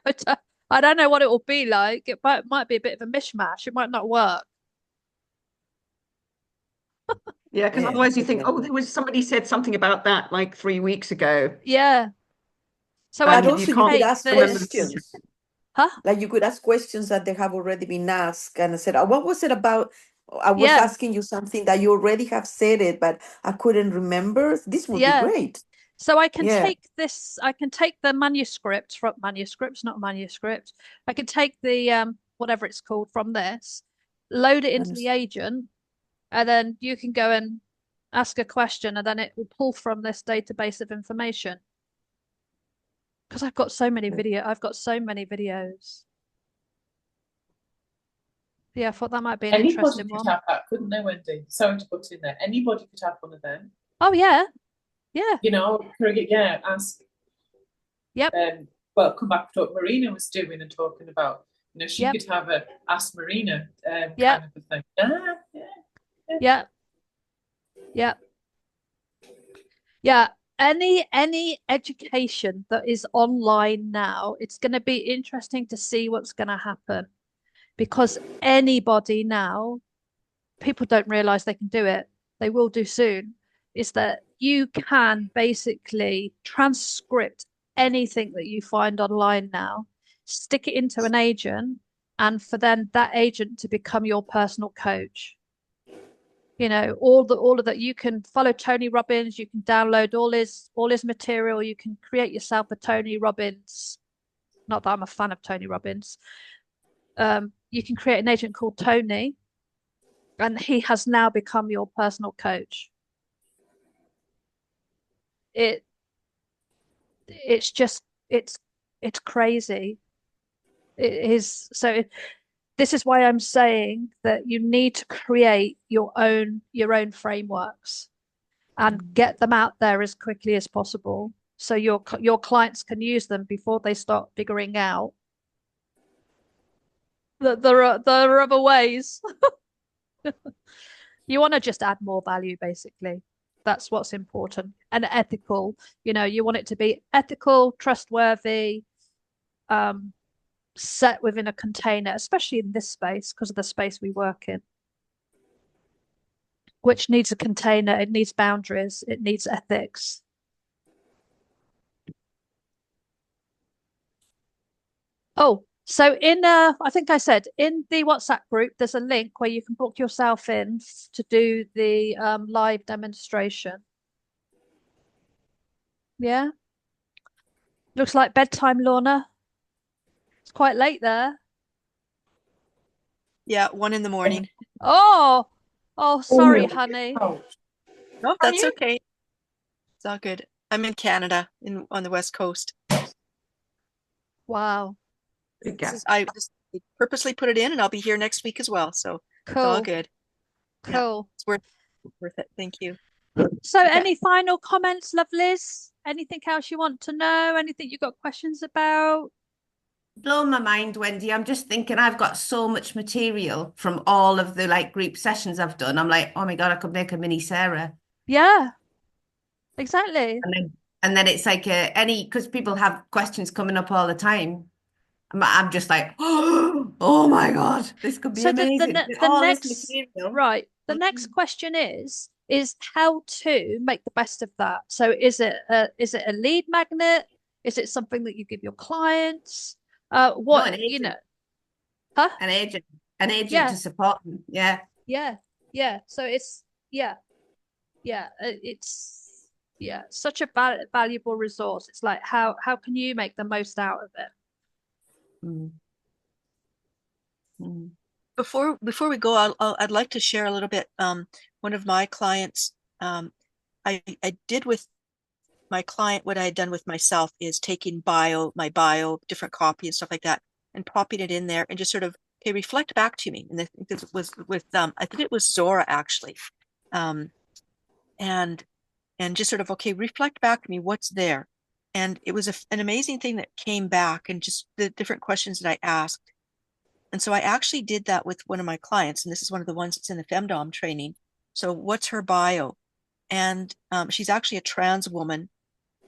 I don't know what it will be like. It might be a bit of a mishmash. It might not work. Yeah, because Yeah, otherwise you think, oh, definitely. somebody said something about that like 3 weeks ago. Yeah. So I But And can you also you can't could take ask remember this. the content. questions. Huh? Like you could ask questions that they have already been asked and said, what was it about? I was Yeah. asking you something that you already have said it, but I couldn't remember. This would be Yeah. great. So I can Yeah. take this, I can take the manuscript from manuscripts, not manuscript. I can take the whatever it's called from this, load it into the agent, and then you can go and ask a question, and then it will pull from this database of information. Because I've got so many videos. Yeah, I thought that might be an Anybody interesting could one. have that, couldn't they, Wendy? Sorry to put in there. Anybody could have one of them. Oh yeah. Yeah. Yeah, ask. Yep. Well, come back to what Marina was doing and talking about. She Yep. could have a Ask Marina Yep. kind of a thing. Yeah. Yeah. Yeah. Any education that is online now, it's going to be interesting to see what's going to happen, because anybody now, people don't realize they can do it. They will do soon. Is that you can basically transcript anything that you find online now, stick it into an agent, and for then that agent to become your personal coach. All of that. You can follow Tony Robbins, you can download all his material, you can create yourself a Tony Robbins. Not that I'm a fan of Tony Robbins. You can create an agent called Tony, and he has now become your personal coach. It's crazy. It is. So this is why I'm saying that you need to create your own frameworks and get them out there as quickly as possible, so your clients can use them before they start figuring out that there are other ways. You want to just add more value, basically. That's what's important. And ethical. You want it to be ethical, trustworthy, set within a container, especially in this space, because of the space we work in, which needs a container. It needs boundaries. It needs ethics. Oh, so I think I said in the WhatsApp group, there's a link where you can book yourself in to do the live demonstration. Yeah. Looks like bedtime, Lorna. It's quite late there. Yeah, 1 a.m. Oh, sorry, honey. No, that's okay. It's all good. I'm in Canada, on the West Coast. Wow. I just purposely put it in, and I'll be here next week as well. So Cool. It's all good. Cool. Yeah, it's worth it. Thank you. So any final comments, lovelies? Anything else you want to know? Anything you've got questions about? Blown my mind, Wendy. I'm just thinking I've got so much material from all of the group sessions I've done. I'm like, oh my God, I could make a mini Sarah. Yeah, exactly. And then it's like because people have questions coming up all the time. I'm just like, oh my God, this could be So amazing. the All this next material. right, the next question is how to make the best of that. So is it a lead magnet? Is it something that you give your clients? No, What, an you know, agent, huh? an agent Yeah, to support them. Yeah. yeah. So it's it's such a valuable resource. It's like how can you make the most out of it? Mm. Mm. Before we go, I'd like to share a little bit. One of my clients, I did with my client what I had done with myself is taking my bio, different copy and stuff like that, and popping it in there and just sort of, okay, reflect back to me. And this was with I think it was Zora actually, and just sort of, okay, reflect back to me what's there. And it was an amazing thing that came back, and just the different questions that I asked. And so I actually did that with one of my clients, and this is one of the ones that's in the femdom training. So what's her bio? And she's actually a trans woman.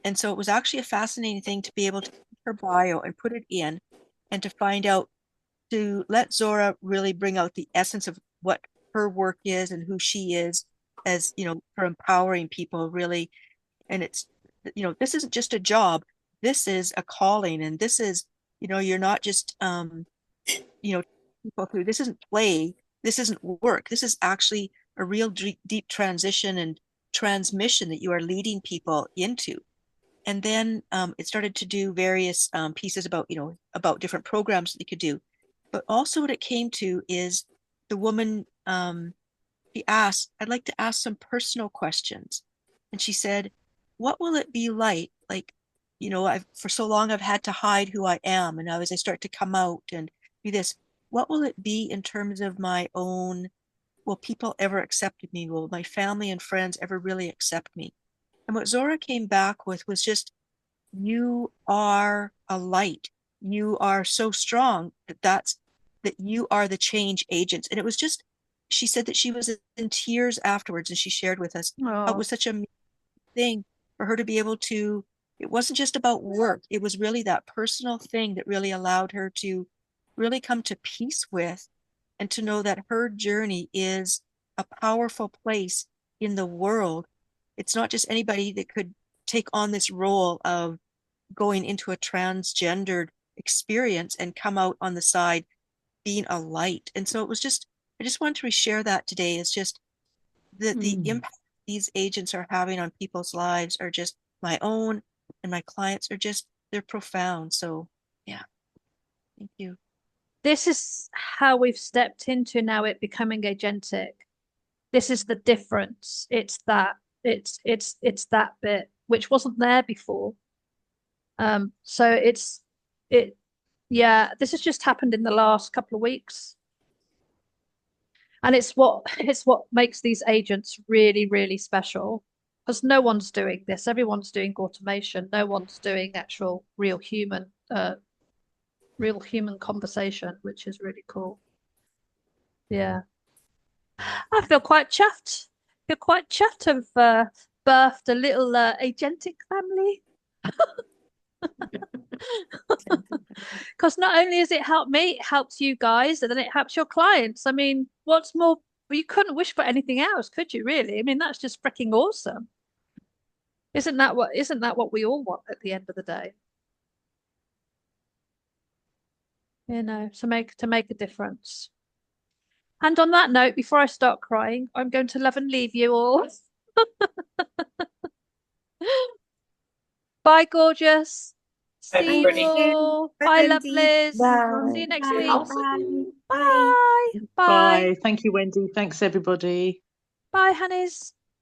And so it was actually a fascinating thing to be able to take her bio and put it in, and to find out, to let Zora really bring out the essence of what her work is and who she is, as for empowering people really. And it's, this isn't just a job, this is a calling, and this is, you're not just people through, this isn't play, this isn't work, this is actually a real deep transition and transmission that you are leading people into. And then it started to do various pieces about about different programs that you could do. But also what it came to is the woman, she asked, I'd like to ask some personal questions. And she said, what will it be like, I've for so long I've had to hide who I am, and now as I start to come out and do this, what will it be in terms of my own, will people ever accept me? Will my family and friends ever really accept me? And what Zora came back with was just, you are a light. You are so strong that you are the change agents. And it was just, she said that she was in tears afterwards, and she shared with us how it was such a thing for her to be able to, it wasn't just about work. It was really that personal thing that really allowed her to really come to peace with, and to know that her journey is a powerful place in the world. It's not just anybody that could take on this role of going into a transgendered experience and come out on the side being a light. And so it was just, I just wanted to reshare that today. It's just the impact these agents are having on people's lives are just my own, and my clients are just, they're profound. So yeah, thank you. This is how we've stepped into now it becoming agentic. This is the difference. It's that bit which wasn't there before. So this has just happened in the last couple of weeks. And it's what makes these agents really, really special, because no one's doing this. Everyone's doing automation. No one's doing actual real human conversation, which is really cool. Yeah. I feel quite chuffed. To have birthed a little agentic family. Because not only has it helped me, it helps you guys, and then it helps your clients. I mean, what's more? You couldn't wish for anything else, could you? Really? I mean, that's just freaking awesome. Isn't that what we all want at the end of the day? To make a difference. And on that note, before I start crying, I'm going to love and leave you all. Bye, gorgeous. See you all. Bye, lovelies. See you next week. Bye. Bye. Bye. Thank you, Wendy. Thanks, everybody. Bye, honeys.